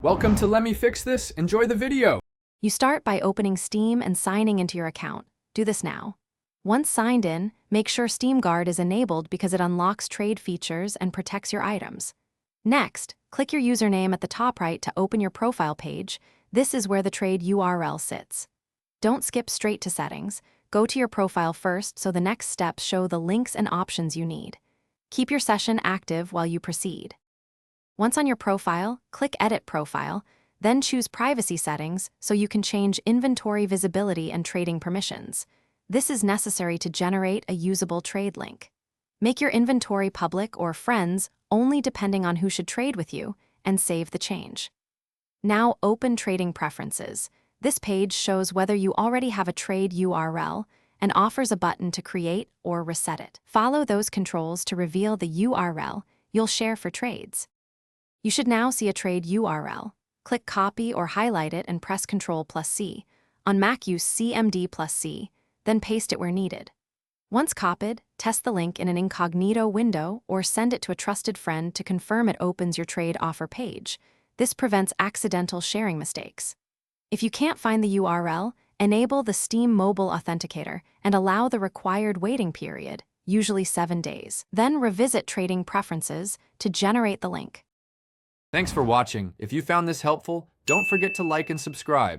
Welcome to Let Me Fix This. Enjoy the video. You start by opening Steam and signing into your account. Do this now. Once signed in, make sure Steam Guard is enabled because it unlocks trade features and protects your items. Next, click your username at the top right to open your profile page. This is where the trade URL sits. Don't skip straight to settings. Go to your profile first so the next steps show the links and options you need. Keep your session active while you proceed. Once on your profile, click Edit Profile, then choose Privacy Settings so you can change inventory visibility and trading permissions. This is necessary to generate a usable trade link. Make your inventory public or friends only depending on who should trade with you, and save the change. Now open Trading Preferences. This page shows whether you already have a trade URL and offers a button to create or reset it. Follow those controls to reveal the URL you'll share for trades. You should now see a trade URL. Click Copy or highlight it and press Ctrl+C. On Mac, use CMD+C, then paste it where needed. Once copied, test the link in an incognito window or send it to a trusted friend to confirm it opens your trade offer page. This prevents accidental sharing mistakes. If you can't find the URL, enable the Steam Mobile Authenticator and allow the required waiting period, usually 7 days. Then revisit Trading Preferences to generate the link. Thanks for watching. If you found this helpful, don't forget to like and subscribe.